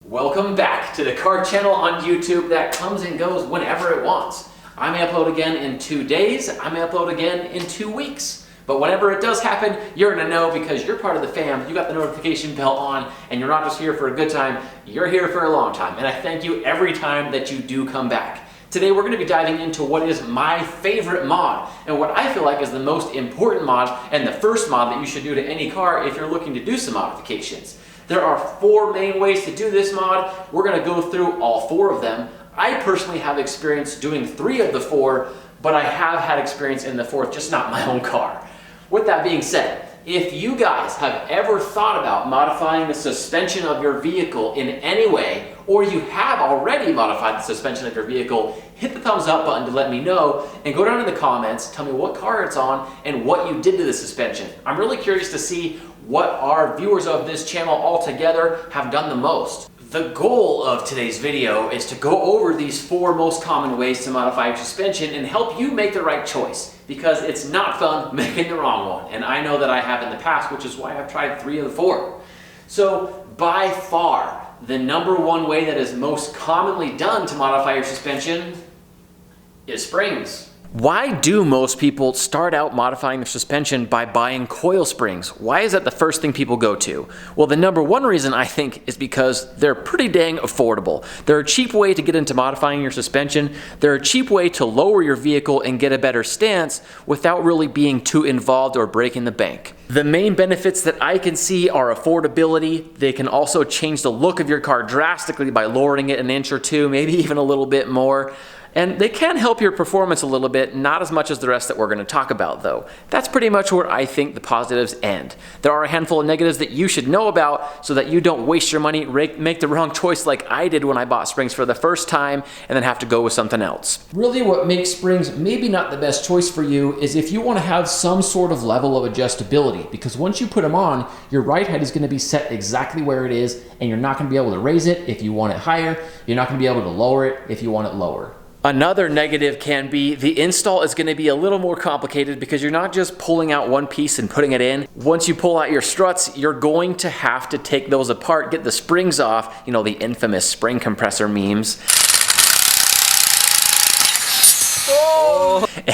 Welcome back to the car channel on YouTube that comes and goes whenever it wants. I may upload again in 2 days, I may upload again in 2 weeks. But whenever it does happen, you're gonna know because you're part of the fam, you got the notification bell on, and you're not just here for a good time, you're here for a long time. And I thank you every time that you do come back. Today we're gonna be diving into what is my favorite mod, and what I feel like is the most important mod, and the first mod that you should do to any car if you're looking to do some modifications. There are 4 main ways to do this mod. We're gonna go through all 4 of them. I personally have experience doing 3 of the 4, but I have had experience in the 4th, just not my own car. With that being said, if you guys have ever thought about modifying the suspension of your vehicle in any way, or you have already modified the suspension of your vehicle, hit the thumbs up button to let me know, and go down in the comments, tell me what car it's on and what you did to the suspension. I'm really curious to see what our viewers of this channel altogether have done the most. The goal of today's video is to go over these 4 most common ways to modify your suspension and help you make the right choice, because it's not fun making the wrong one, and I know that I have in the past, which is why I've tried 3 of the 4. So by far, the #1 way that is most commonly done to modify your suspension is springs. Why do most people start out modifying their suspension by buying coil springs? Why is that the first thing people go to? Well, the #1 reason I think is because they're pretty dang affordable. They're a cheap way to get into modifying your suspension. They're a cheap way to lower your vehicle and get a better stance without really being too involved or breaking the bank. The main benefits that I can see are affordability. They can also change the look of your car drastically by lowering it an inch or 2, maybe even a little bit more. And they can help your performance a little bit, not as much as the rest that we're going to talk about though. That's pretty much where I think the positives end. There are a handful of negatives that you should know about so that you don't waste your money, make the wrong choice like I did when I bought springs for the first time and then have to go with something else. Really what makes springs maybe not the best choice for you is if you want to have some sort of level of adjustability, because once you put them on, your ride height is going to be set exactly where it is, and you're not going to be able to raise it if you want it higher. You're not going to be able to lower it if you want it lower. Another negative can be the install is going to be a little more complicated because you're not just pulling out one piece and putting it in. Once you pull out your struts, you're going to have to take those apart, get the springs off, you know, the infamous spring compressor memes.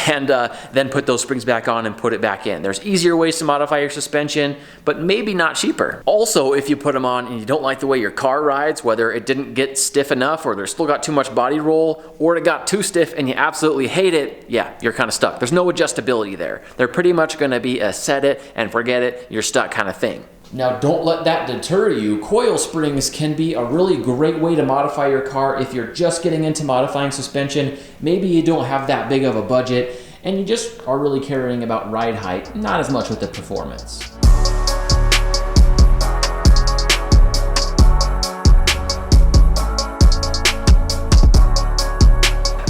And then put those springs back on and put it back in. There's easier ways to modify your suspension, but maybe not cheaper. Also, if you put them on and you don't like the way your car rides, whether it didn't get stiff enough or there's still got too much body roll, or it got too stiff and you absolutely hate it, yeah, you're kind of stuck. There's no adjustability there. They're pretty much gonna be a set it and forget it, you're stuck kind of thing. Now don't let that deter you. Coil springs can be a really great way to modify your car if you're just getting into modifying suspension. Maybe you don't have that big of a budget and you just are really caring about ride height, not as much with the performance.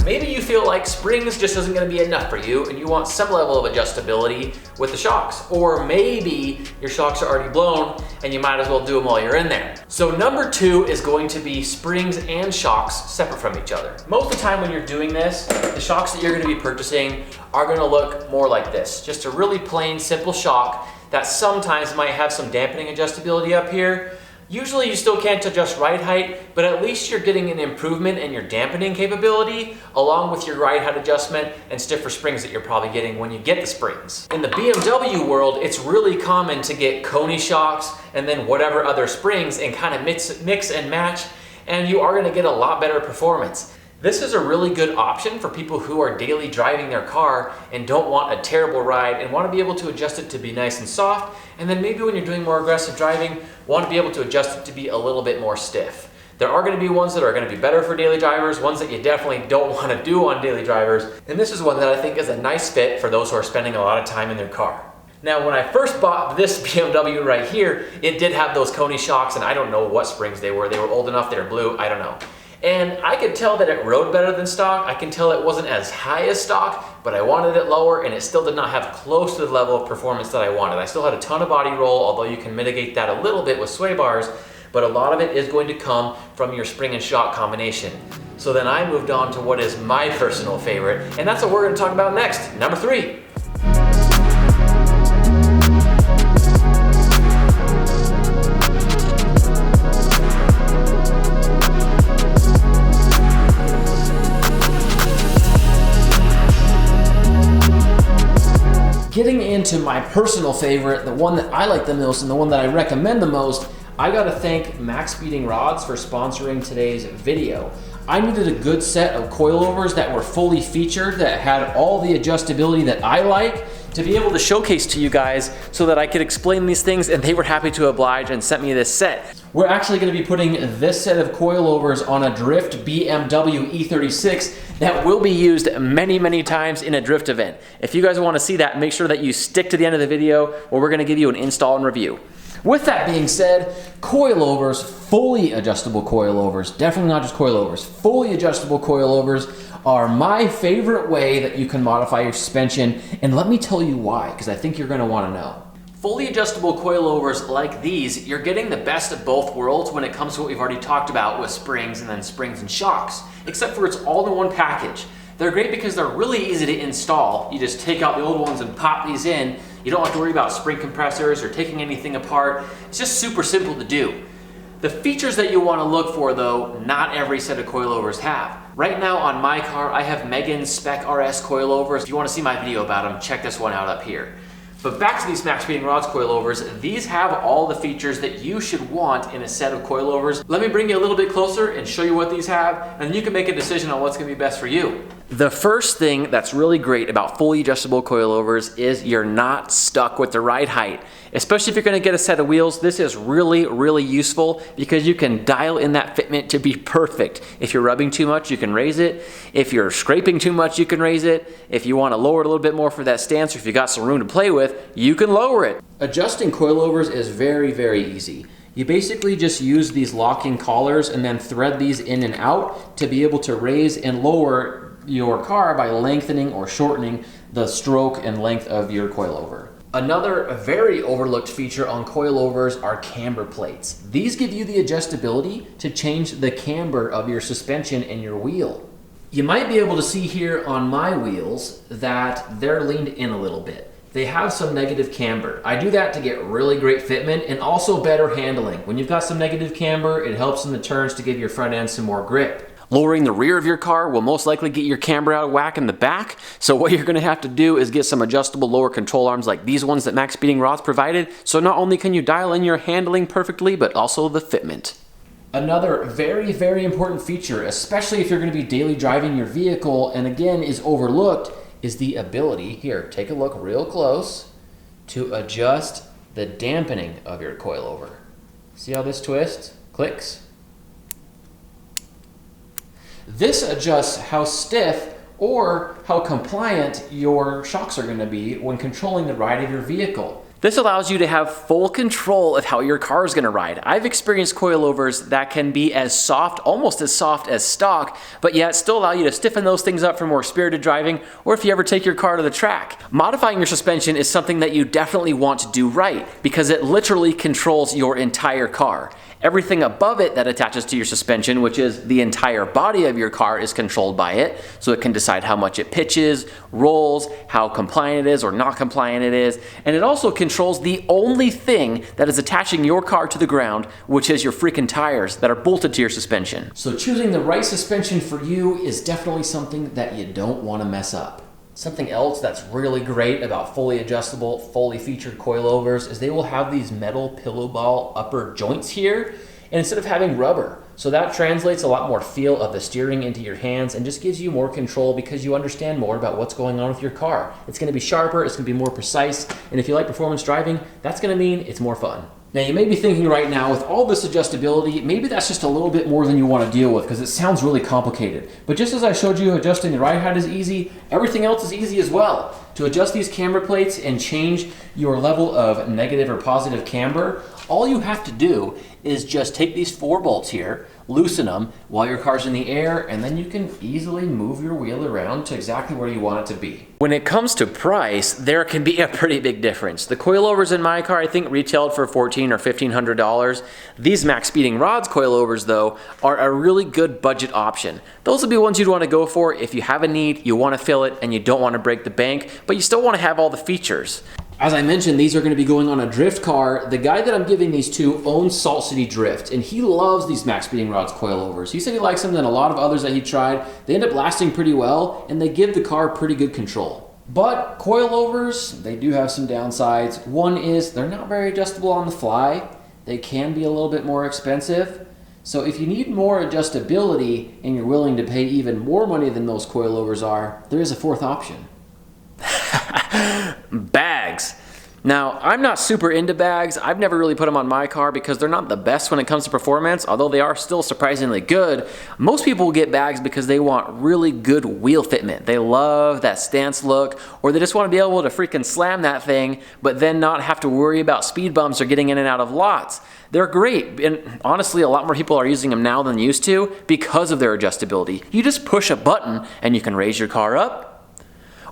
Maybe you feel like springs just isn't going to be enough for you and you want some level of adjustability with the shocks. Or maybe your shocks are already blown and you might as well do them while you're in there. So #2 is going to be springs and shocks separate from each other. Most of the time when you're doing this, the shocks that you're going to be purchasing are going to look more like this. Just a really plain, simple shock that sometimes might have some dampening adjustability up here. Usually you still can't adjust ride height, but at least you're getting an improvement in your dampening capability along with your ride height adjustment and stiffer springs that you're probably getting when you get the springs. In the BMW world, it's really common to get Coney shocks and then whatever other springs and kind of mix and match, and you are going to get a lot better performance. This is a really good option for people who are daily driving their car and don't want a terrible ride and want to be able to adjust it to be nice and soft, and then maybe when you're doing more aggressive driving, want to be able to adjust it to be a little bit more stiff. There are going to be ones that are going to be better for daily drivers, ones that you definitely don't want to do on daily drivers, and this is one that I think is a nice fit for those who are spending a lot of time in their car. Now, when I first bought this BMW right here, it did have those Coney shocks, and I don't know what springs they were. They were old enough, they were blue, I don't know. And I could tell that it rode better than stock. I can tell it wasn't as high as stock, but I wanted it lower and it still did not have close to the level of performance that I wanted. I still had a ton of body roll, although you can mitigate that a little bit with sway bars, but a lot of it is going to come from your spring and shock combination. So then I moved on to what is my personal favorite, and that's what we're gonna talk about next, #3. to my personal favorite, the one that I like the most and the one that I recommend the most, I gotta thank Max Speeding Rods for sponsoring today's video. I needed a good set of coilovers that were fully featured, that had all the adjustability that I like, to be able to showcase to you guys so that I could explain these things, and they were happy to oblige and sent me this set. We're actually gonna be putting this set of coilovers on a Drift BMW E36 that will be used many, many times in a drift event. If you guys wanna see that, make sure that you stick to the end of the video where we're gonna give you an install and review. With that being said, coilovers, fully adjustable coilovers, definitely not just coilovers, fully adjustable coilovers are my favorite way that you can modify your suspension, and let me tell you why, because I think you're going to want to know. Fully adjustable coilovers like these, you're getting the best of both worlds when it comes to what we've already talked about with springs and then springs and shocks, except for it's all in one package. They're great because they're really easy to install. You just take out the old ones and pop these in. You don't have to worry about spring compressors or taking anything apart. It's just super simple to do. The features that you want to look for, though, not every set of coilovers have. Right now on my car, I have Megan's Spec RS coilovers. If you want to see my video about them, check this one out up here. But back to these Max Speeding Rods coilovers, these have all the features that you should want in a set of coilovers. Let me bring you a little bit closer and show you what these have, and then you can make a decision on what's going to be best for you. The first thing that's really great about fully adjustable coilovers is you're not stuck with the ride height. Especially if you're going to get a set of wheels, this is really, really useful because you can dial in that fitment to be perfect. If you're rubbing too much, you can raise it. If you're scraping too much, you can raise it. If you want to lower it a little bit more for that stance, or if you got some room to play with, you can lower it. Adjusting coilovers is very, very easy. You basically just use these locking collars and then thread these in and out to be able to raise and lower your car by lengthening or shortening the stroke and length of your coilover. Another very overlooked feature on coilovers are camber plates. These give you the adjustability to change the camber of your suspension and your wheel. You might be able to see here on my wheels that they're leaned in a little bit. They have some negative camber. I do that to get really great fitment and also better handling. When you've got some negative camber, it helps in the turns to give your front end some more grip. Lowering the rear of your car will most likely get your camber out of whack in the back, so what you're going to have to do is get some adjustable lower control arms like these ones that Max Speeding Rods provided, so not only can you dial in your handling perfectly, but also the fitment. Another very, very important feature, especially if you're going to be daily driving your vehicle, and again is overlooked, is the ability, here, take a look real close, to adjust the dampening of your coilover. See how this twists, clicks? This adjusts how stiff or how compliant your shocks are going to be when controlling the ride of your vehicle. This allows you to have full control of how your car is going to ride. I've experienced coilovers that can be as soft, almost as soft as stock, but yet still allow you to stiffen those things up for more spirited driving, or if you ever take your car to the track. Modifying your suspension is something that you definitely want to do right, because it literally controls your entire car. Everything above it that attaches to your suspension, which is the entire body of your car, is controlled by it. So it can decide how much it pitches, rolls, how compliant it is or not compliant it is. And it also controls the only thing that is attaching your car to the ground, which is your freaking tires that are bolted to your suspension. So choosing the right suspension for you is definitely something that you don't want to mess up. Something else that's really great about fully adjustable, fully featured coilovers is they will have these metal pillow ball upper joints here, and instead of having rubber. So that translates a lot more feel of the steering into your hands and just gives you more control because you understand more about what's going on with your car. It's going to be sharper, it's going to be more precise, and if you like performance driving, that's going to mean it's more fun. Now you may be thinking right now, with all this adjustability, maybe that's just a little bit more than you want to deal with because it sounds really complicated. But just as I showed you adjusting the ride height is easy, everything else is easy as well. To adjust these camber plates and change your level of negative or positive camber, all you have to do is just take these 4 bolts here, loosen them while your car's in the air, and then you can easily move your wheel around to exactly where you want it to be. When it comes to price, there can be a pretty big difference. The coilovers in my car I think retailed for $1,400 or $1,500. These Max Speeding Rods coilovers though are a really good budget option. Those will be ones you'd want to go for if you have a need, you want to fill it, and you don't want to break the bank, but you still want to have all the features. As I mentioned, these are going to be going on a drift car. The guy that I'm giving these to owns Salt City Drift, and he loves these Max Speeding Rods coilovers. He said he likes them than a lot of others that he tried. They end up lasting pretty well, and they give the car pretty good control. But coilovers, they do have some downsides. One is they're not very adjustable on the fly. They can be a little bit more expensive. So if you need more adjustability and you're willing to pay even more money than most coilovers are, there is a fourth option. Bags. Now, I'm not super into bags. I've never really put them on my car because they're not the best when it comes to performance, although they are still surprisingly good. Most people get bags because they want really good wheel fitment. They love that stance look, or they just want to be able to freaking slam that thing, but then not have to worry about speed bumps or getting in and out of lots. They're great, and honestly, a lot more people are using them now than used to because of their adjustability. You just push a button and you can raise your car up,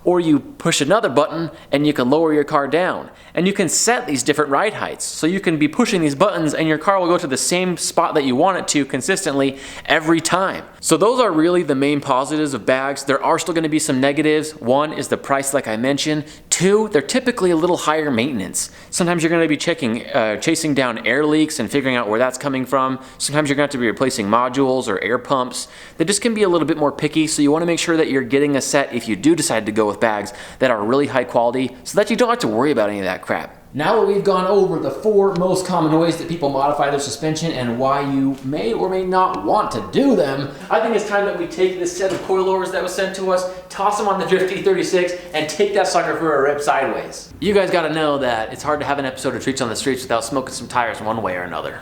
or you push another button and you can lower your car down. And you can set these different ride heights. So you can be pushing these buttons and your car will go to the same spot that you want it to consistently every time. So those are really the main positives of bags. There are still gonna be some negatives. One is the price, like I mentioned. Two, they're typically a little higher maintenance. Sometimes you're gonna be chasing down air leaks and figuring out where that's coming from. Sometimes you're gonna have to be replacing modules or air pumps. They just can be a little bit more picky, so you wanna make sure that you're getting a set, if you do decide to go with bags, that are really high quality so that you don't have to worry about any of that crap. Now that we've gone over the 4 most common ways that people modify their suspension and why you may or may not want to do them, I think it's time that we take this set of coilovers that was sent to us, toss them on the Drift E36, and take that sucker for a rip sideways. You guys gotta know that it's hard to have an episode of Treats on the Streets without smoking some tires one way or another.